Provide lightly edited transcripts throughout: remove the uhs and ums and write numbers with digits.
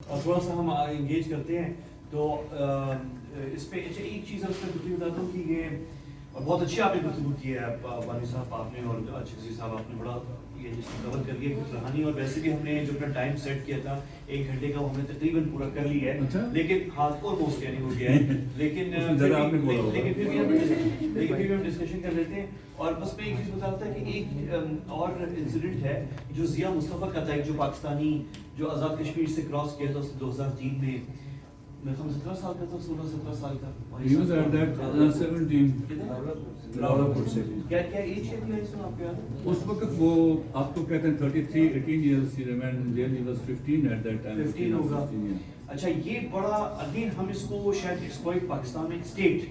اور تھوڑا سا ہم انگیج کرتے ہیں تو اس پہ اچھا ایک چیز اس پہ گفتگو بتاتا ہوں کہ یہ بہت اچھی آپ نے گفتگو کی ہے وانی صاحب آپ نے اور اچھی صاحب آپ نے بڑا یہ جس کو کور کر لیا کچھ روحانی. اور ویسے بھی ہم نے جو اپنا ٹائم سیٹ کیا تھا 1 گھنٹے کا وہ ہم نے تقریباً پورا کر لیا ہے, لیکن ہاتھ اور موسٹ یعنی ہو گیا ہے, لیکن پھر بھی ہم ڈسکشن کر لیتے ہیں. اور بس میں ایک چیز بتا رہا تھا کہ ایک اور انسیڈنٹ ہے جو ضیاء مصطفیٰ کا تھا, ایک جو پاکستانی جو آزاد کشمیر سے کراس کیا تھا 2003 میں, میں 17 سال کا تھا, 16-17 سال کا. He was at that 17 راولپور سے. کیا ایج کیا تھی اس میں آپ کو؟ اس وقت وہ آپ کو کہتے ہیں 18 years he remained in jail. He was 15 at that time. 15 ہوگا. اچھا یہ بڑا اگین ہم اس کو شاید ایکسپلائٹ پاکستان میں اسٹیٹ,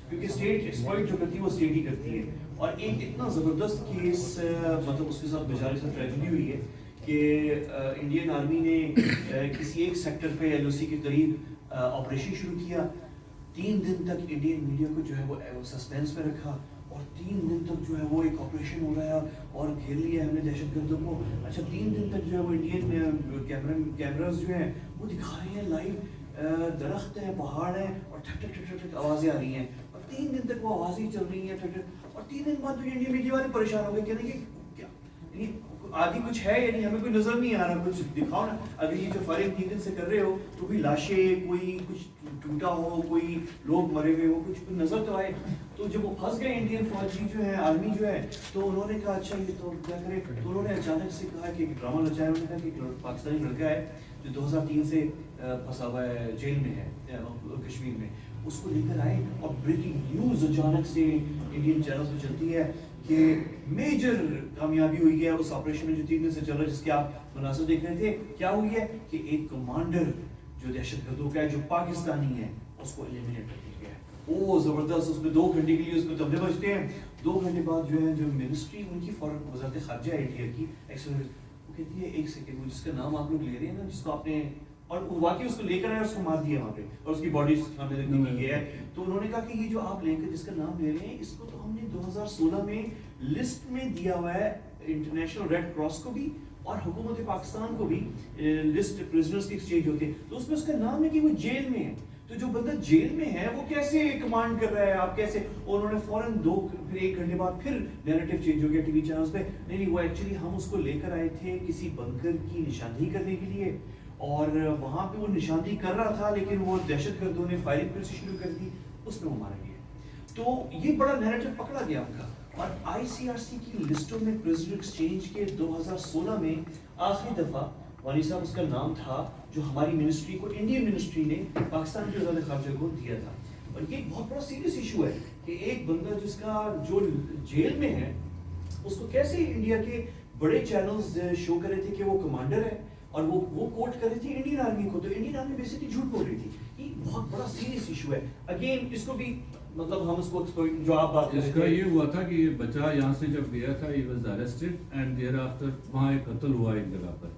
کیونکہ اسٹیٹ ایکسپلائٹ جو کرتی ہے وہ اسٹیٹ ہی کرتی ہے. اور ایک اتنا زبردست کیس مطلب اس کے ساتھ بیچارے سے ٹریجڈی ہوئی ہے کہ انڈین آرمی نے کسی ایک سیکٹر پہ ایل او سی کے قریب آپریشن شروع کیا. 3 دن تک انڈین میڈیا کو جو ہے وہ سسپینس پہ رکھا, اور 3 دن تک جو ہے وہ ایک آپریشن ہو رہا ہے اور گھیر لیا ہم نے دہشت گردوں کو. اچھا 3 دن تک جو ہے وہ انڈین کیمراز جو ہیں وہ دکھا رہے ہیں لائیو, درخت ہے, پہاڑ ہے, اور ٹھک ٹھک ٹھک ٹھک آوازیں آ رہی ہیں, اور 3 دن تک وہ آوازیں چل رہی ہیں ٹھک ٹھک. اور 3 دن بعد جو انڈین میڈیا والے پریشان ہو گئے, کہنے کہ کیا آگے کچھ ہے یا نہیں, ہمیں کوئی نظر نہیں آ رہا, کچھ دکھاؤ نا. اگر یہ جو فائرنگ 3 دن سے کر رہے ہو تو کوئی لاشیں, کوئی کچھ ٹوٹا ہو, کوئی لوگ مرے ہوئے ہو, کچھ نظر تو آئے. تو جب وہ پھنس گئے انڈین فوجی جو ہے, آرمی جو ہے, تو انہوں نے کہا اچھا یہ تو کیا کرے. تو انہوں نے اچانک سے کہا کہ ڈرامہ رچایا. انہوں نے کہا کہ پاکستانی لڑکا ہے جو 2003 سے پھنسا ہوا ہے, جیل میں ہے کشمیر میں, اس کو لے کر آئے. اور بریکنگ نیوز اچانک سے انڈین چینل پہ چلتی ہے کہ میجر کامیابی ہوئی ہے اس آپریشن میں جو 3 دن سے چل رہا ہے, جس کے آپ مناظر دیکھ رہے تھے. کیا ہوئی ہے کہ ایک کمانڈر جو دہشت گردوں کا ہے, جو پاکستانی ہے, اس کو ایلیمینیٹ کر دیا گیا ہے. وہ زبردست, اس میں 2 گھنٹے کے لیے اس میں تبلے بجتے ہیں. 2 گھنٹے بعد جو ہے جو منسٹری ان کی فوراً وزارت خارجہ انڈیا کی وہ کہتی ہے 1 سیکنڈ, وہ جس کا نام آپ لوگ لے رہے ہیں نا, جس کو آپ نے, اور واقعی اس کو لے کر آئے, اس کو مار دیا وہاں پہ, اور اس کی باڈی سامنے رکھی گئی ہے. تو انہوں نے کہا کہ یہ جو آپ لے کر جس کا نام لے رہے ہیں, اس کو تو ہم نے 2016 میں لسٹ میں دیا ہوا ہے انٹرنیشنل ریڈ کراس کو بھی اور حکومت پاکستان کو بھی, لسٹ پرزنرز کی ایکسچینج ہوتے ہیں, تو اس میں اس کا نام ہے کہ وہ جیل میں ہے. تو جو بندہ جیل میں ہے وہ کیسے کمانڈ کر رہا ہے, آپ کیسے؟ اور انہوں نے فوراً پھر 1 گھنٹے بعد پھر نیریٹو چینج ہو گیا ٹی وی چینلز پہ. نہیں وہ ایکچولی ہم اس کو لے کر آئے تھے کسی بنکر کی نشاندہی کرنے کے لیے, اور وہاں پہ وہ نشاندہی کر رہا تھا, لیکن وہ دہشت گردوں نے فائرنگ پھر سے شروع کر دی, اس میں وہ مارا گیا. تو یہ بڑا نیریٹو پکڑا گیا ان کا. اور آئی سی آر سی کی لسٹوں میں پرزنر ایکسچینج کے 2016 میں آخری دفعہ وانی صاحب اس کا نام تھا, جو ہماری منسٹری کو, انڈین منسٹری نے پاکستان کی وزارت خارجہ کو دیا تھا. اور یہ ایک بہت بڑا سیریس ایشو ہے کہ ایک بندہ جس کا جو جیل میں ہے, اس کو کیسے انڈیا کے بڑے چینلز شو کر رہے تھے کہ وہ کمانڈر ہے, اور وہ کوٹ کر رہی تھی انڈین آرمی کو. تو انڈین آرمی بیسکلی جھوٹ بول رہی تھی. یہ بہت بڑا سیریس ایشو ہے. اگین اس کو بھی مطلب ہم اس کو جو آپ بات اس کا یہ ہوا تھا کہ یہ بچہ یہاں سے جب گیا تھا, he was arrested and thereafter وہاں ایک قتل ہوا ایک جگہ پر.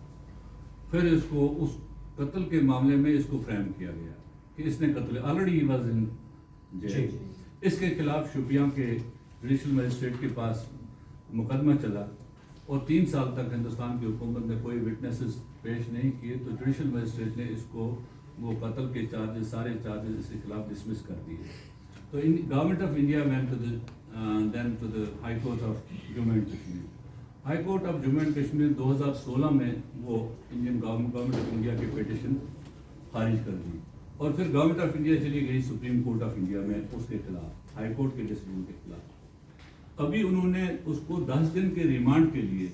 پھر اس کو اس قتل کے معاملے میں اس کو فریم کیا گیا کہ اس نے قتل, already he was in jail. اس کے خلاف شوپیاں کے جوڈیشل مجسٹریٹ کے پاس مقدمہ چلا, اور 3 سال تک ہندوستان کی حکومت نے کوئی وٹنسز پیش نہیں کیے. تو جوڈیشل مجسٹریٹ نے اس کو وہ قتل کے چارجز, سارے چارجز اس کے خلاف ڈسمس کر دیے. تو government of India went to the high court of Jammu and Kashmir. High court of Jammu and Kashmir 2016 میں وہ انڈین گورنمنٹ آف انڈیا کی پیٹیشن خارج کر دی, اور پھر گورنمنٹ آف انڈیا چلی گئی سپریم کورٹ آف انڈیا میں اس کے خلاف, ہائی کورٹ کے ڈسیزن کے خلاف. ابھی انہوں نے اس کو 10 دن کے ریمانڈ کے لیے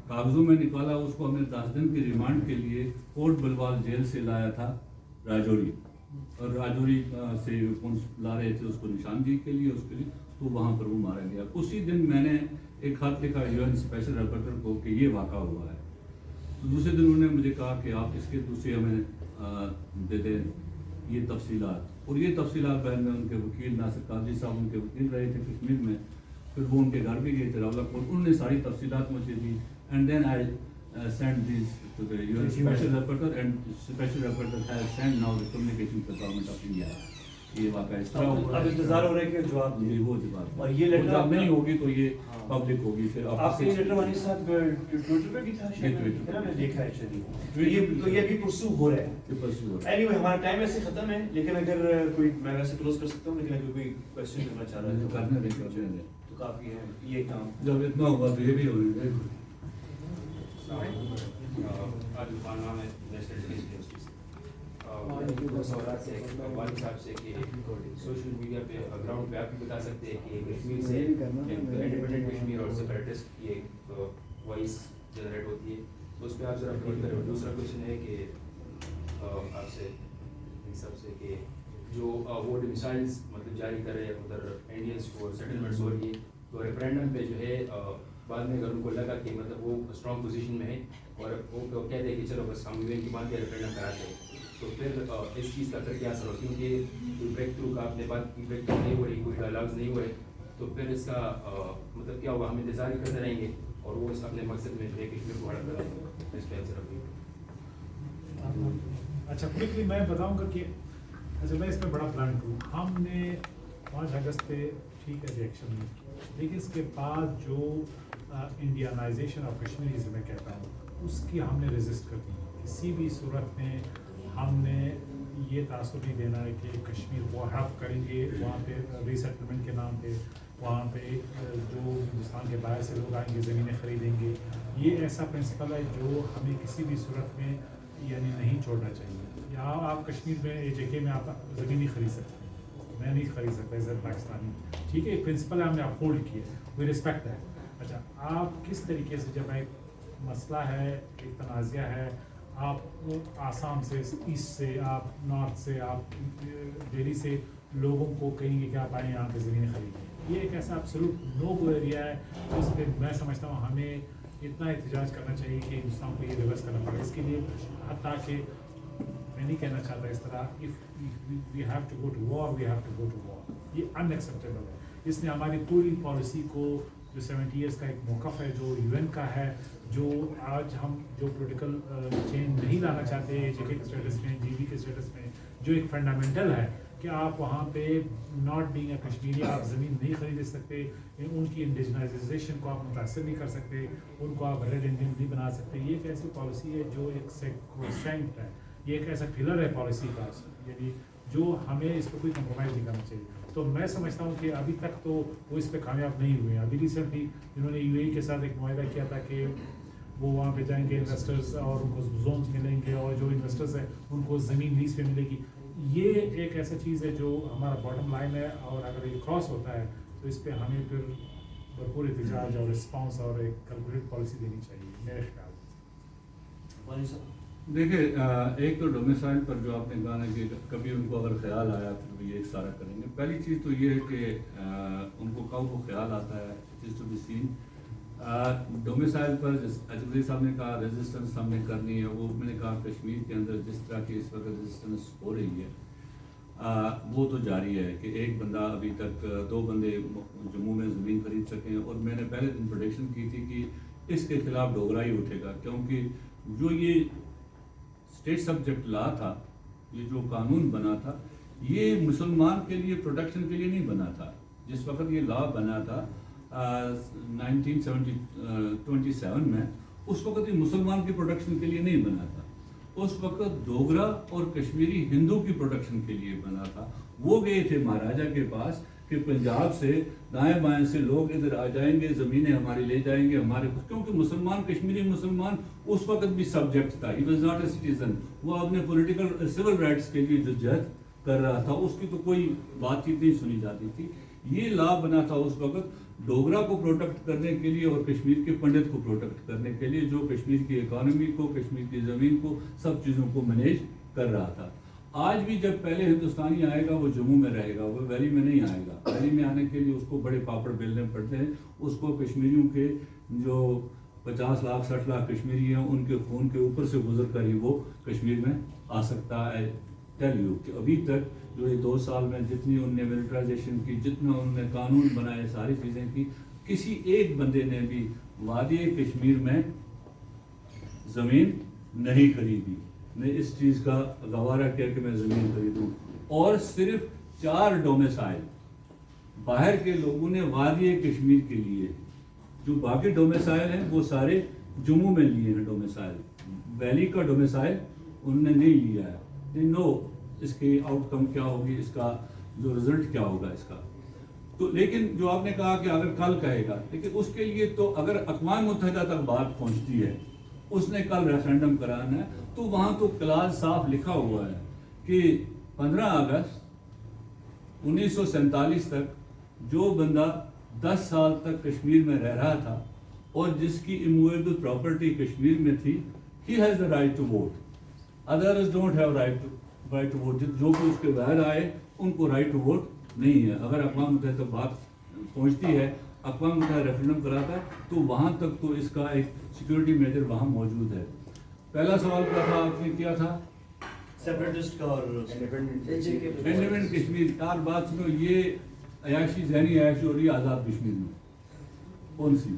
کاغذوں میں نکالا. اس کو ہم نے 10 دن کے ریمانڈ کے لیے کوٹ بلوال جیل سے لایا تھا راجوری, اور راجوری سے لا رہے تھے اس کو نشاندہی کے لیے, اس کے لیے, تو وہاں پر وہ مارا گیا. اسی دن میں نے ایک خط لکھا یو این اسپیشل رپورٹر کو کہ یہ واقعہ ہوا ہے. تو دوسرے دن انہوں نے مجھے کہا کہ آپ اس کے دوسرے ہمیں دے دیں یہ تفصیلات, اور یہ تفصیلات بین میں ان کے وکیل ناصر قاضی صاحب ان کے وکیل رہے تھے کشمیر میں. پھر وہ ان کے گھر بھی گئے تھے راولپور, انہوں نے ساری تفصیلات مجھے دی. And then I sent these to the UN special rapporteur, and special rapporteur has sent now the communication to the government of India. یہ واقعہ اس طرح ہوا اب انتظار ہو رہا ہے کہ جواب دیں. وہ جواب اور یہ لیٹر جب نہیں ہوگی تو یہ ہاں. پبلک ہوگی. پھر آپ کے لیٹر والے صاحب ٹویٹر پہ بھی تھا شاید, ہے نا, میں دیکھا ہے چلیے. تو یہ ابھی پرسو ہو رہا ہے. اینی وے ہمارا ٹائم ایسے ختم ہے, لیکن اگر کوئی, میں ویسے کلوز کر سکتا ہوں, لیکن اگر کوئی کوشچن کرنا چاہ رہا ہے کرنے دیں تو کافی ہے یہ کام. جب اتنا ہوگا تو یہ بھی ہوگی. سوالات سے والد صاحب سے کہ سوشل میڈیا پہ گراؤنڈ پہ آپ بھی بتا سکتے ہیں کہ کشمیر سے انڈیپینڈنٹ کشمیر اور سیپریٹسٹ کی ایک وائس جنریٹ ہوتی ہے, تو اس پہ آپ ذرا اپڈیٹ کریں. دوسرا کوشچن ہے کہ آپ سے سب سے کہ جو وہ مسائلس مطلب جاری کر رہے ہیں ادھر انڈینس کو سیٹلمنٹس ہو رہی ہے, تو ریفرینڈم پہ جو ہے بعد میں اگر ان کو لگا کہ مطلب وہ اسٹرانگ پوزیشن میں ہے اور وہ کہتے ہیں کہ چلو بس ہم ایونٹ کی بات کے ریفرینڈم کراتے ہیں, تو پھر اس چیز کا پھر کیا اثر ہو, کیونکہ کوئی بریک تھرو کا آپ نے بات کی, بریک تھرو نہیں ہو رہی, کوئی ڈائلاگز نہیں ہو رہے, تو پھر اس کا مطلب کیا ہوگا, ہم انتظار ہی کرتے رہیں گے اور وہ اس اپنے مقصد میں جو ہے کشمیر کو ہڑپ کریں گے. اس پہ آنسر اپنی. اچھا کوئکلی میں بتاؤں گا کہ اچھا میں اس پہ بڑا بلنٹ ہوں. ہم نے 5 اگست پہ ٹھیک ہے ریئیکشن نہیں کیا, لیکن اس کے بعد جو انڈینائزیشن آف کشمیر جسے میں کہتا ہوں اس کی ہم نے ریزسٹ کر دی. کسی بھی صورت میں ہم نے یہ تاثر نہیں دینا ہے کہ کشمیر کو ہڑپ کریں گے, وہاں پہ ری سیٹلمنٹ کے نام پہ وہاں پہ جو ہندوستان کے باہر سے لوگ آئیں گے زمینیں خریدیں گے. یہ ایسا پرنسپل ہے جو ہمیں کسی بھی صورت میں یعنی نہیں چھوڑنا چاہیے. یہاں آپ کشمیر میں ایک جگہ میں آپ زمین نہیں خرید سکتے, میں نہیں خرید سکتا ایز اے پاکستانی, ٹھیک ہے, ایک پرنسپل ہے ہم نے اپ ہولڈ کیا ہے, وی ریسپیکٹ ہے. اچھا آپ کس طریقے سے جب ایک مسئلہ ہے, ایک تنازعہ ہے, آپ آسام سے, ایسٹ سے, آپ نارتھ سے, آپ دہلی سے لوگوں کو کہیں گے کہ آپ آئیں یہاں پہ زمینیں خریدیں, یہ ایک ایسا ایبسولوٹ نو گو ایریا ہے جس پہ میں سمجھتا ہوں ہمیں اتنا احتجاج کرنا چاہیے کہ ہندوستان کو یہ ریورس کرنا پڑے. اس کے لیے حتیٰ کہ میں نہیں کہنا چاہتا اس طرح, if we have to go to war we have to go to war, یہ ان ایکسیپٹیبل ہے. اس نے ہماری پوری پالیسی کو جو 70 ایئرس کا ایک موقف ہے جو یو این کا ہے, جو آج ہم جو پولیٹیکل چینج نہیں لانا چاہتے جے کے اسٹیٹس میں, جی بی کے اسٹیٹس میں, جو ایک فنڈامنٹل ہے کہ آپ وہاں پہ ناٹ بینگ اے کشمیری آپ زمین نہیں خرید سکتے, ان کی انڈیجنائزیشن کو آپ متاثر نہیں کر سکتے, ان کو آپ ریڈ انڈین نہیں بنا سکتے. یہ ایک ایسی پالیسی ہے جو ایک سیکروسینٹ ہے, یہ ایک ایسا پلر ہے پالیسی کا, یعنی جو ہمیں اس پہ کوئی کمپرومائز نہیں کرنا چاہیے. تو میں سمجھتا ہوں کہ ابھی تک تو وہ اس پہ کامیاب نہیں ہوئے ہیں. ابھی ریسنٹلی انہوں نے یو اے ای کے ساتھ ایک معاہدہ کیا تھا کہ وہ وہاں پہ جائیں گے انویسٹرز اور ان کو زونس ملیں گے, اور جو انویسٹرز ہیں ان کو زمین لیز پہ ملے گی. یہ ایک ایسا چیز ہے جو ہمارا باٹم لائن ہے, اور اگر یہ کراس ہوتا ہے تو اس پہ ہمیں پھر بھرپور احتجاج اور رسپانس اور ایک کیلکولیٹ پالیسی دینی چاہیے میرے خیال سے. دیکھیں, ایک تو ڈومیسائل پر جو آپ نے کہا ہے کہ کبھی ان کو اگر خیال آیا تو وہ یہ سارا کریں گے. پہلی چیز تو یہ ہے کہ ان کو کب وہ خیال آتا ہے, it is to be seen. Domicile پر اجملی صاحب نے کہا ریزسٹنس ہم نے کرنی ہے, وہ میں نے کہا کشمیر کے اندر جس طرح کی اس وقت ریزسٹنس ہو رہی ہے وہ تو جاری ہے کہ ایک بندہ ابھی تک 2 بندے جموں میں زمین خرید سکیں. اور میں نے پہلے دن پروڈکشن کی تھی کہ اس کے خلاف ڈوگرا ہی اٹھے گا, کیونکہ جو یہ اسٹیٹ سبجیکٹ لا تھا, یہ جو قانون بنا تھا, یہ مسلمان کے لیے پروٹیکشن کے لیے نہیں بنا تھا. جس وقت یہ لا بنا تھا 1927 میں, اس وقت یہ مسلمان کی پروٹیکشن کے لیے نہیں بنا تھا. اس وقت ڈوگرا اور کشمیری ہندو کی پروٹیکشن کے لیے بنا تھا. وہ گئے تھے مہاراجا کے پاس کہ پنجاب سے دائیں بائیں سے لوگ ادھر آ جائیں گے, زمینیں ہماری لے جائیں گے ہمارے, کیونکہ مسلمان کشمیری مسلمان اس وقت بھی سبجیکٹ تھا, he was not a citizen. وہ اپنے پولیٹیکل سول رائٹس کے لیے جدوجہد کر رہا تھا, اس کی تو کوئی بات چیت نہیں سنی جاتی تھی. یہ لا بنا تھا اس وقت ڈوگرا کو پروٹیکٹ کرنے کے لیے اور کشمیر کے پنڈت کو پروٹیکٹ کرنے کے لیے, جو کشمیر کی اکانومی کو, کشمیر کی زمین کو, سب چیزوں کو مینیج کر رہا تھا. آج بھی جب پہلے ہندوستانی آئے گا وہ جموں میں رہے گا, وہ ویلی میں نہیں آئے گا. ویلی میں آنے کے لیے اس کو بڑے پاپڑ بیلنے پڑتے ہیں. اس کو کشمیریوں کے جو 50 لاکھ 60 لاکھ کشمیری ہیں ان کے خون کے اوپر سے گزر کر ہی وہ کشمیر میں آ سکتا ہے. ٹیل یو کہ ابھی تک جو یہ 2 سال میں جتنی انہوں نے ملٹرائزیشن کی, جتنا انہوں نے قانون بنائے, ساری چیزیں کی, کسی ایک بندے نے بھی وادی کشمیر میں زمین نہیں خریدی, نے اس چیز کا گوارا کیا کہ میں زمین خریدوں. اور صرف 4 ڈومیسائل باہر کے لوگوں نے وادی کشمیر کے لیے، جو باقی ڈومیسائل ہیں وہ سارے جموں میں لیے ہیں ڈومیسائل، ویلی کا ڈومیسائل انہوں نے نہیں لیا ہے. دے نو اس کی آؤٹ کم کیا ہوگی، اس کا جو رزلٹ کیا ہوگا اس کا. تو لیکن جو آپ نے کہا کہ اگر کل کہے گا، لیکن اس کے لیے تو اگر اقوام متحدہ تک بات پہنچتی ہے، اس نے کل ریفرینڈم کرانا ہے، تو وہاں تو کلاس صاف لکھا ہوا ہے کہ 15 اگست 1947 تک جو بندہ 10 سال تک کشمیر میں رہ رہا تھا اور جس کی امویبل پراپرٹی کشمیر میں تھی، he has the right to vote. Others don't have right to vote. جو بھی اس کے بعد آئے ان کو رائٹ ٹو ووٹ نہیں ہے. اگر اقوام متحدہ تک بات پہنچتی ہے، اقوام متحدہ ریفرینڈم کراتا ہے، تو وہاں تک تو اس کا ایک سیکورٹی میجر وہاں موجود ہے. پہلا سوال کیا تھا آپ نے کیا تھا؟ سیپریٹسٹ کا اور انڈیپینڈنٹ کشمیر. یار بات سنو، یہ عیاشی ذہنی عیاشی ہو رہی ہے آزاد کشمیر میں. کون سی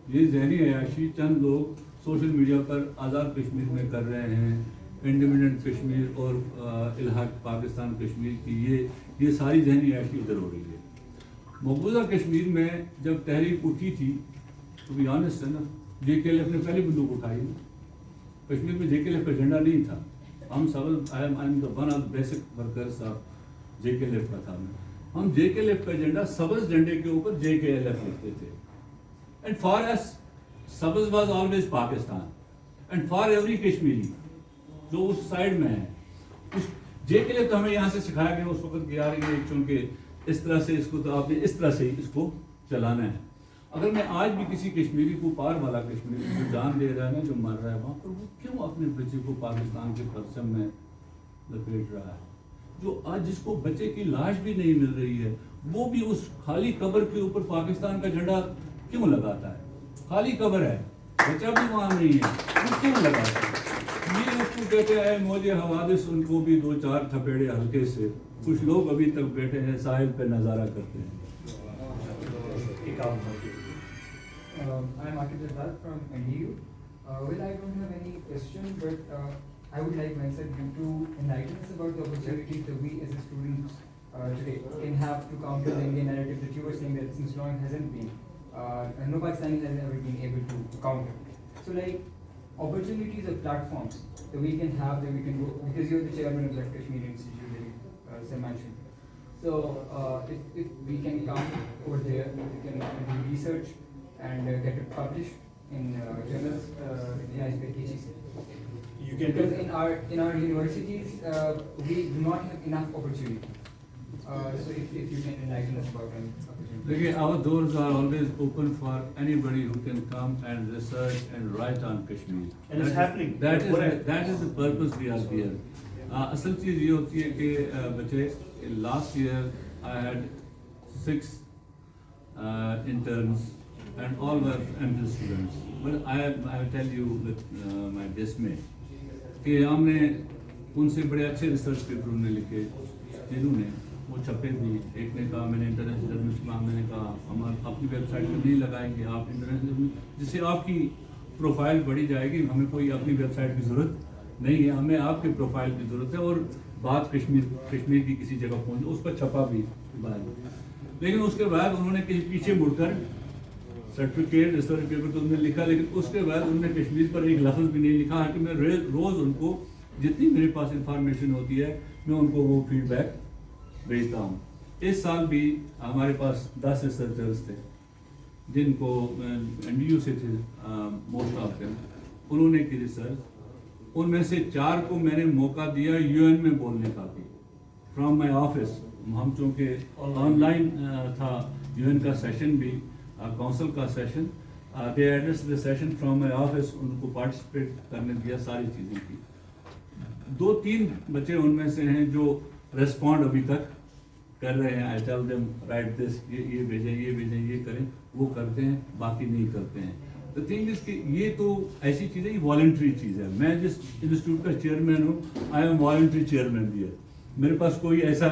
یہ ذہنی عیاشی چند لوگ سوشل میڈیا پر آزاد کشمیر میں کر رہے ہیں، انڈیپینڈنٹ کشمیر اور الحاق پاکستان کشمیر کی، یہ ساری ذہنی عیاشی ادھر ہو رہی ہے. مقبوضہ کشمیر میں جب تحریک اٹھی تھی، تو بھی آنےسٹ ہے نا، جے کے ایل ایف نے پہلی بندوق اٹھائی. کشمیر میں جے کے ایل ایف کا جھنڈا نہیں تھا. ہم سب one of basic workers of J K L F کا تھا. ہم جے کے ایل ایف کا جھنڈا سبز جھنڈے کے اوپر جے کے ایل ایف لکھتے تھے. اینڈ فار ایس سبز was always Pakistan, and for every Kashmiri جو اس سائڈ میں ہے. اس جے کے لیے تو ہمیں یہاں سے سکھایا گیا اس وقت کہ یار یہ چونکہ اس طرح سے اس کو تو آپ نے اس طرح سے ہی اس کو چلانا ہے. اگر میں آج بھی کسی کشمیری کو، پار والا کشمیری جو جان دے رہا ہے نا، جو مر رہا ہے وہاں پر، وہ کیوں اپنے بچے کو پاکستان کے پرچم میں لپیٹ رہا ہے؟ جو آج جس کو بچے کی لاش بھی نہیں مل رہی ہے، وہ بھی اس خالی قبر کے اوپر پاکستان کا جھنڈا کیوں لگاتا ہے؟ خالی قبر ہے، بچہ بھی وہاں نہیں ہے، وہ کیوں لگاتا ہے؟ یہ اس کو کہتے ہیں موجے حوادث. ان کو بھی 2-4 تھپیڑے ہلکے سے. کچھ لوگ ابھی تک بیٹھے ہیں ساحل پہ نظارہ کرتے ہیں. I'm Akib Jadad from NDU. Well, I don't have any question, but I would like myself you to enlighten us about the opportunities that we as a students today can have to counter the Indian narrative that you were saying that since long hasn't been, no Pakistani has ever been able to counter. So like opportunities or platforms that we can have, that we can go, because you're the chairman of Left Kashmir Institute, Sir mentioned. So if we can come over there, we can do research and get it published in journals, You can because in our universities we do not have enough opportunity. So if you can enlighten us about any opportunity. دیکھیے, our doors are always open for anybody who can come and research and write on Kashmir. And it's happening. That is the purpose we are here. اصل چیز یہ ہوتی ہے کہ بچے, last year I had 6 interns and all were MPhil students. But I tell you with my dismay کہ ہم نے ان سے بڑے اچھے ریسرچ پیپر انہوں نے لکھے, جنہوں نے وہ چھپے بھی. ایک نے کہا میں نے انٹرنیشنل جرنلسٹ میں نے کہا ہم اپنی ویب سائٹ پہ نہیں لگائیں گے, آپ انٹرنیشنل جس سے آپ کی پروفائل بڑھی جائے گی. ہمیں کوئی اپنی ویب سائٹ کی ضرورت نہیں ہے, ہمیں آپ کے پروفائل کی ضرورت ہے, اور بات کشمیر کی کسی جگہ پہنچ, اس پر چھپا بھی بعد. لیکن اس کے بعد انہوں نے کہیں پیچھے مڑ کر سرٹیفکیٹ ریسرچ پیپر تو انہوں نے لکھا, لیکن اس کے بعد انہوں نے کشمیر پر ایک لفظ بھی نہیں لکھا. کہ میں روز ان کو جتنی میرے پاس انفارمیشن ہوتی ہے میں ان کو وہ فیڈ بیک بھیجتا ہوں. اس سال بھی ہمارے پاس 10 ریسرچرز تھے جن کو NDU سے تھے موسٹ آف دیم. انہوں نے کی ریسرچ, ان میں سے 4 کو میں نے موقع دیا UN میں بولنے کا بھی فرام مائی آفس. ہم چونکہ آن لائن تھا UN کا سیشن بھی, کونسل کا session, they address the session from my office, ان کو پارٹیسپیٹ کرنے دیا ساری چیزیں کی. 2-3 بچے ان میں سے ہیں جو ریسپونڈ ابھی تک کر رہے ہیں. آئی ٹیل دیم رائٹ دس, یہ بھیجیں, یہ بھیجیں, یہ کریں, وہ کرتے ہیں, باقی نہیں کرتے ہیں. The thing is کہ یہ تو ایسی چیز ہے, یہ والنٹری چیز ہے. میں جس انسٹیٹیوٹ کا چیئرمین ہوں, آئی ایم والنٹری چیئرمین بھی ہے. میرے پاس کوئی ایسا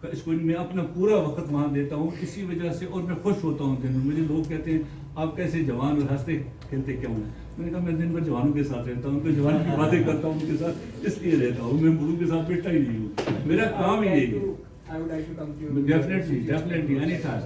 اس کو میں اپنا پورا وقت وہاں دیتا ہوں اسی وجہ سے, اور میں خوش ہوتا ہوں دن میں. مجھے لوگ کہتے ہیں آپ کیسے جوان اور ہنستے کھیلتے کیوں ہیں؟ میں نے کہا میں دن بھر جوانوں کے ساتھ رہتا ہوں, ان جوان کی باتیں کرتا ہوں ان کے ساتھ, اس لیے رہتا ہوں. میں بوڑھوں کے ساتھ بیٹھا ہی نہیں ہوں, میرا کام ہی یہی ہے. I would like to come to you. Definitely, anytime.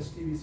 STVC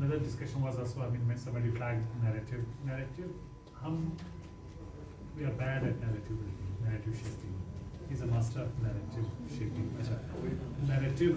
another discussion was also, I mean, when somebody flagged narrative, we are bad at narrative shaping. He's a master of narrative shaping. narrative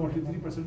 43%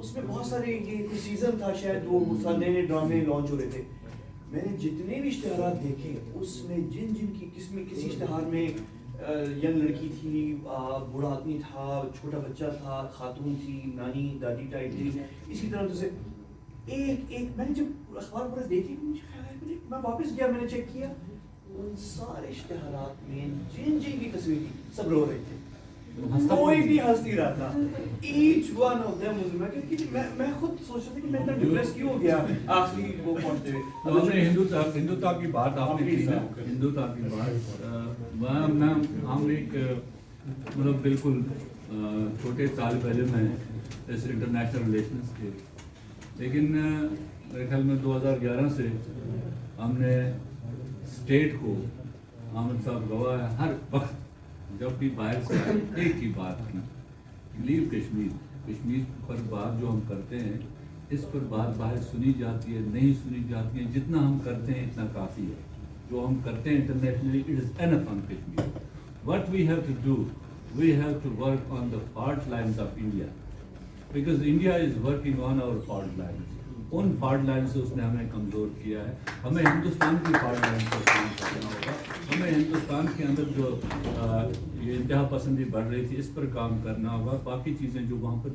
اس میں بہت سارے یہ کوئی season تھا شاید وہ نئے نئے ڈرامے لانچ ہو رہے تھے. میں نے جتنے بھی اشتہارات دیکھے اس میں جن کی کسی اشتہار میں ینگ لڑکی تھی, بوڑھا آدمی تھا, چھوٹا بچہ تھا, خاتون تھی, نانی دادی ٹائپ تھی, اسی طرح سے ایک میں نے جب اخبار پر دیکھی میں واپس گیا, میں نے چیک کیا ان سارے اشتہارات میں جن کی تصویر تھی سب رو رہے تھے, کوئی بھی ہنس نہیں رہا تھا. ایچ ون آف دیم میں خود سوچ رہا تھا کہ میں اتنا ڈپریس کیوں ہو گیا آخری وہ پہنچتے ہوئے. ہم نے ہندوتا کی بات آپ نے کی نا, ہندوتا کی بات ہم ایک مطلب بالکل چھوٹے طالب علم ہیں اس انٹرنیشنل ریلیشنز کے, لیکن میرے خیال میں 2011 سے ہم نے اسٹیٹ کو, حامد صاحب گواہ ہے, ہر وقت جب بھی باہر سے ایک ہی بات کی, لیو کشمیر پر بات جو ہم کرتے ہیں اس پر بات باہر سنی جاتی ہے, نہیں سنی جاتی ہے, جتنا ہم کرتے ہیں اتنا کافی ہے. جو ہم کرتے ہیں internationally it is enough on Kashmir. What we have to do, we have to work on the fault lines of India, because India is working on our fault lines. ان فالٹ لائن سے اس نے ہمیں کمزور کیا ہے. ہمیں ہندوستان کی فالٹ لائن پر کام کرنا ہوگا. ہمیں ہندوستان کے اندر جو یہ انتہا پسندی بڑھ رہی تھی اس پر کام کرنا ہوگا. باقی چیزیں جو وہاں پر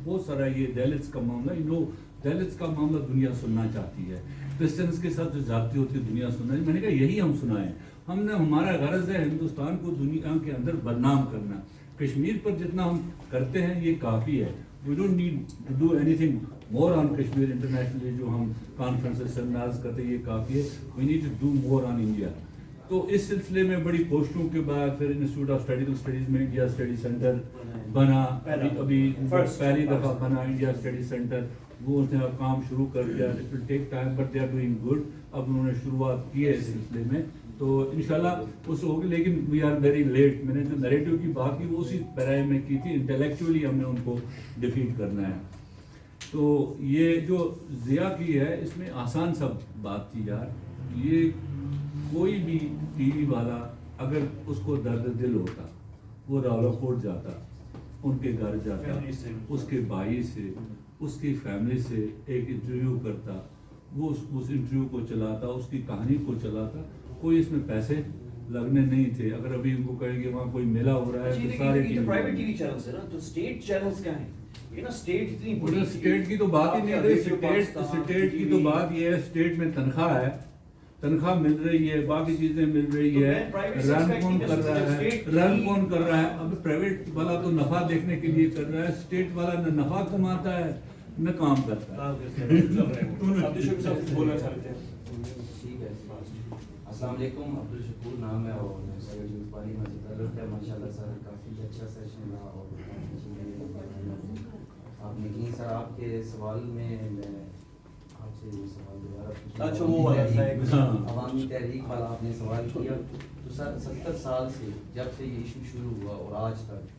بہت سارا یہ دلتس کا معاملہ, دلتس کا معاملہ دنیا سننا چاہتی ہے, کرسچنس کے ساتھ جو زیادتی ہوتی ہے دنیا سننا. میں نے کہا یہی ہم سنائیں. ہم نے ہمارا غرض ہے ہندوستان کو دنیا کے اندر بدنام کرنا. کشمیر پر جتنا ہم کرتے ہیں یہ کافی ہے. We don't need to do anything more on Kashmir internationally. جو ہم کانفرنسز سیمینارز کرتے ہیں یہ کافی ہے. We need to do more on India. تو اس سلسلے میں بڑی کوششوں کے بعد پھر انسٹیٹیوٹ آف اسٹیٹیکل اسٹڈیز میں انڈیا اسٹڈی سینٹر بنا. ابھی پہلی دفعہ بنا انڈیا اسٹڈی سینٹر. وہ اس نے اب کام شروع کر دیا. It will take time but they are doing good. اب انہوں نے شروعات کی ہے اس سلسلے میں, تو انشاءاللہ اس ہوگی. لیکن وی آر ویری لیٹ. میں نے جو نیریٹو کی بات کی وہ اسی پیرائے میں کی تھی. انٹلیکچولی ہم نے ان کو ڈیفیٹ کرنا ہے. تو یہ جو ضیاء کی ہے اس میں آسان سا بات تھی یار. یہ کوئی بھی ٹی وی والا اگر اس کو درد دل ہوتا وہ راولاکوٹ جاتا, ان کے گھر جاتا, اس کے بھائی سے, اس کی فیملی سے ایک انٹرویو کرتا, وہ اس انٹرویو کو چلاتا, اس کی کہانی کو چلاتا. کوئی اس میں پیسے لگنے نہیں تھے. اگر ابھی ان کو کہیں گے وہاں کوئی میلہ ہو رہا ہے تو سارے پرائیویٹ ٹی وی چینلز ہیں نا, تو اسٹیٹ چینلز کیا ہیں؟ یہ نا اسٹیٹ کی تو بات ہی نہیں رہی. اسٹیٹ کی تو بات یہ ہے اسٹیٹ میں تنخواہ ہے, تنخواہ مل رہی ہے, باقی چیزیں مل رہی ہے. رن کون کر رہا ہے؟ اب پرائیویٹ والا تو نفع دیکھنے کے لیے کر رہا ہے. اسٹیٹ والا نہ نفع کماتا ہے نہ کام کرتا ہے. السلام علیکم, عبدالشکور نام ہے اور پانی میں تعلق ہے. ماشاء اللہ سر کافی اچھا سیشن رہا اور آپ نے کی سر. آپ کے سوال میں آپ سے یہ سوال دوبارہ عوامی تحریک والا آپ نے سوال کیا. تو سر 70 سال سے جب سے یہ ایشو شروع ہوا اور آج تک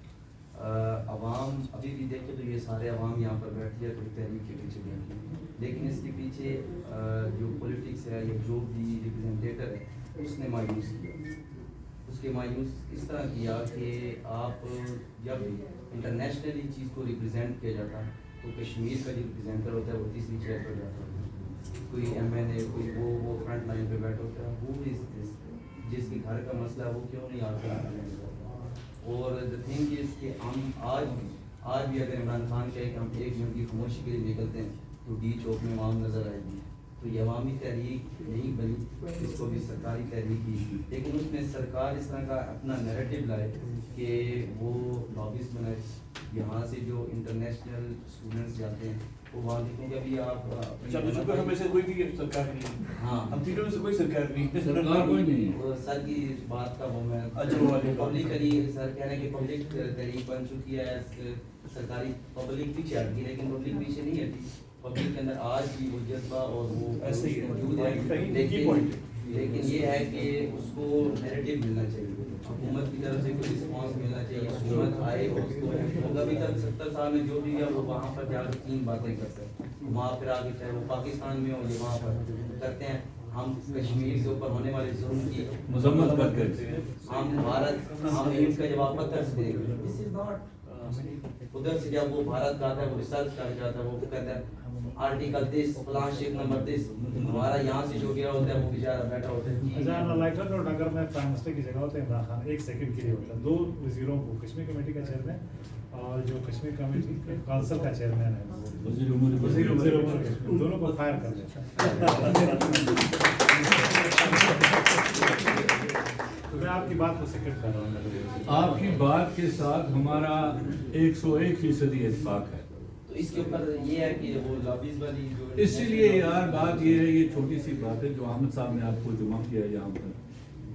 عوام ابھی بھی دیکھے تو یہ سارے عوام یہاں پر بیٹھی ہے کوئی تحریک کے پیچھے بیٹھی, لیکن اس کے پیچھے جو پولیٹکس ہے یا جو بھی ریپرزنٹیٹر ہے اس نے مایوس کیا. اس کے مایوس اس طرح کیا کہ آپ جب انٹرنیشنلی چیز کو ریپرزینٹ کیا جاتا تو کشمیر کا جو ریپرزینٹر ہوتا ہے وہ تیسری چیئر پر جاتا ہے. کوئی ایم این اے کوئی وہ فرنٹ لائن پہ بیٹھا ہوتا ہے. وہ جس کے گھر کا مسئلہ ہے وہ کیوں نہیں آتا. اور دا تھنگ از کہ ہم آج بھی اگر عمران خان کہے کہ ہم 1 منٹ کی خاموشی کے لیے نکلتے ہیں تو ڈی چوک میں عوام نظر آئے گی. تو یہ عوامی تحریک نہیں بنی, اس کو بھی سرکاری تحریک کی, لیکن اس میں سرکار اس طرح کا اپنا نیریٹو لائے کہ وہ لابیز بنائے. یہاں سے جو انٹرنیشنل اسٹوڈنٹس جاتے ہیں وہ وہاں دیکھیں گے. ابھی آپ ہمیں سے کوئی بھی سرکار نہیں, ہاں ہم تینوں میں سے کوئی سرکار نہیں, سرکار کوئی نہیں. سر کی بات کا وہ میں پبلکلی سر کہہ رہے ہیں کہ پبلک تحریک بن چکی ہے. سرکاری پبلک پیچھے ہٹتی ہے لیکن پبلک پیچھے نہیں ہٹتی. پبلک کے اندر آج بھی وہ جذبہ اور وہ موجود ہے, لیکن یہ ہے کہ اس کو نیریٹو ملنا چاہیے. حکومت کی طرف سے کوئی رسپانس ملنا چاہیے. حکومت آئے اور اس کو ابھی تک 70 سال میں جو بھی ہے وہ وہاں پر جا کے 3 باتیں کرتے ہیں. وہاں پھر آگے چاہے وہ پاکستان میں ہو یا وہاں پر کرتے ہیں. ہم کشمیر کے اوپر ہونے والے ظلم کی مذمت کرتے ہیں. ہم بھارت ہم ایمس کا جواب پتھر سے دیں گے. دس از ناٹ ادھر سے جب وہ بھارت کا آتا ہے وہ ریسرچ کر کے آتا ہے وہ کہتا ہے آرٹیکل دس فلاں شیپ نمبر دس ہمارا یہاں سے جو گیا ہوتا ہے وہ بیچارہ بیٹھا ہوتا ہے اگر میں پرائم منسٹر کی جگہ ہوتا ہے عمران خان ایک سیکنڈ کے لیے ہوتا ہے 2 وزیروں کو کشمیر کمیٹی کا چیئرمین اور جو کشمیر کمیٹی کونسل کا چیئرمین ہے وزیر امور کشمیر دونوں کو فائر کر دیتا تو میں آپ کی بات کو سیکنڈ کر رہا ہوں. آپ کی بات کے ساتھ ہمارا 101% اتفاق ہے. تو اس کے اوپر یہ ہے کہ وہ لابیز والی جو اسی لیے یار بات یہ ہے, یہ چھوٹی سی بات ہے جو احمد صاحب نے آپ کو جمع کیا ہے یہاں پر.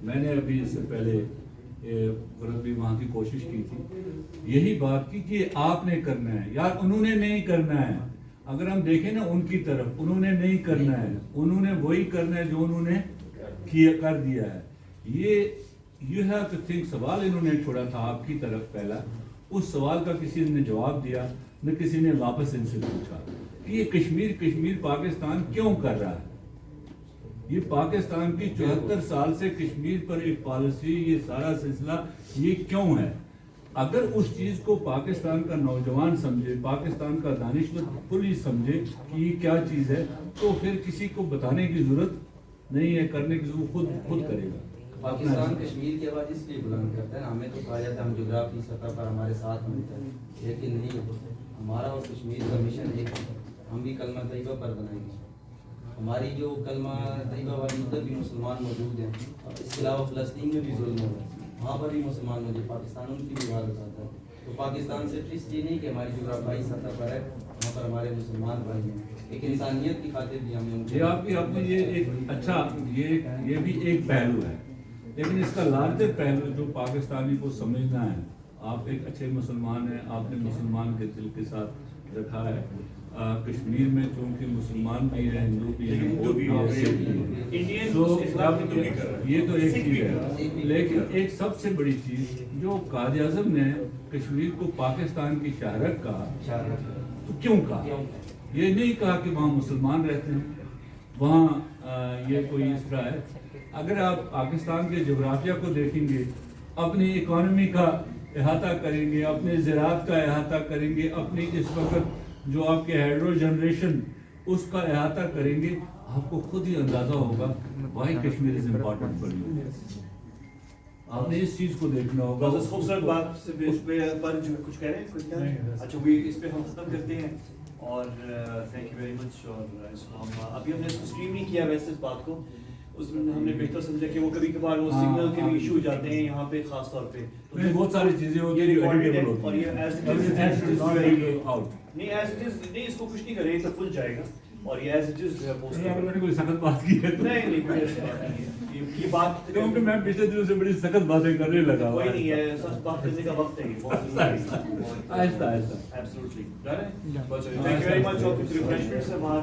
میں نے ابھی اس سے پہلے بھی وہاں کی کوشش کی تھی, یہی بات کی کہ آپ نے کرنا ہے یار, انہوں نے نہیں کرنا ہے. اگر ہم دیکھیں نا ان کی طرف, انہوں نے نہیں کرنا ہے, انہوں نے وہی کرنا ہے جو انہوں نے کر دیا ہے. یہ یو ہیو ٹو تھنک, سوال انہوں نے چھوڑا تھا آپ کی طرف پہلا, اس سوال کا کسی نے جواب دیا, نہ کسی نے واپس ان سے پوچھا کہ یہ کشمیر پاکستان کیوں کر رہا ہے. یہ پاکستان کی 74 سال سے کشمیر پر ایک پالیسی, یہ سارا سلسلہ یہ کیوں ہے. اگر اس چیز کو پاکستان کا نوجوان سمجھے, پاکستان کا دانشور پولیس سمجھے کہ یہ کیا چیز ہے, تو پھر کسی کو بتانے کی ضرورت نہیں ہے, کرنے کی ضرورت خود کرے گا. پاکستان کشمیر کے بعد اس لیے بلند کرتا ہے نا, ہمیں تو کہا جاتا ہے ہم جغرافی سطح پر ہمارے ساتھ ملتا ہے, لیکن نہیں, ہمارا اور کشمیر کا مشن ایک ہے. ہم بھی کلمہ طیبہ پر بنائیں گے. ہماری جو کلمہ طیبہ والی ادھر بھی مسلمان موجود ہیں, اس کے علاوہ فلسطین میں بھی ظلم ہو رہا ہے, وہاں پر بھی مسلمان موجود, پاکستان ان کی بھی بات بتاتا ہے. تو پاکستان صرف اس لیے نہیں کہ ہماری جغرافیائی سطح پر ہے, وہاں پر ہمارے مسلمان بھائی ہیں, ایک انسانیت کی خاطر بھی ہمیں یہ آپ نے یہ ایک اچھا, یہ بھی ایک پہلو ہے, لیکن اس کا لارجر پہلو جو پاکستانی کو سمجھنا ہے. آپ ایک اچھے مسلمان ہیں, آپ نے مسلمان کے دل کے ساتھ رکھا ہے. کشمیر میں چونکہ مسلمان بھی ہیں, ہندو بھی ہیں, بودھ بھی ہیں, سکھ بھی ہیں, تو یہ تو ایک چیز ہے. لیکن ایک سب سے بڑی چیز جو قائد اعظم نے کشمیر کو پاکستان کی شہرت کہا, تو کیوں کہا؟ یہ نہیں کہا کہ وہاں مسلمان رہتے ہیں, وہاں یہ کوئی اس طرح ہے. اگر آپ پاکستان کے جغرافیہ کو دیکھیں گے, اپنی اکانومی کا احاطہ کریں گے, اپنے زراعت کا احاطہ کریں گے, اپنی اس وقت جو آپ کے ہائیڈرو جنریشن اس کا احاطہ کریں گے, آپ کو خود ہی اندازہ ہوگا why Kashmir is important for you. آپ نے اس چیز کو دیکھنا ہوگا. بس خوبصورت بات سے پر جو کچھ کہہ رہے ہیں, کچھ کہہ رہے ہیں, اچھا وہ اس پہ ہم ختم کرتے ہیں. اور تھینک یو ویری مچ. اور اس کو ہم ابھی ہم نے اس کو اسٹریم نہیں کیا ویسے اس بات کو, اس میں ہم نے بہتر سمجھا کہ وہ کبھی کبھار وہ سگنل کے بھی ایشو ہو جاتے ہیں یہاں پہ خاص طور پہ, تو بہت ساری چیزیں ہوتی ہیں جو ایڈیٹیبل ہوتی ہیں, اور یہ ایز اٹ از نہیں, ایز اٹ از نہیں, اس کو کچھ نہیں کرے تو فل جائے گا. اور یہ ایز اٹ از جو ہے پوسٹ, اگر میں نے کوئی سخت بات کی ہے تو نہیں کوئی ایسی بات نہیں ہے. یہ بات کیونکہ میں پچھلے دنوں سے بڑی سخت باتیں کرنے لگا. کوئی نہیں ہے, سچ بات کرنے کا وقت ہے, آہستہ آہستہ. Absolutely. Thank you very much. اور کچھ ریفریشمنٹ سے باہر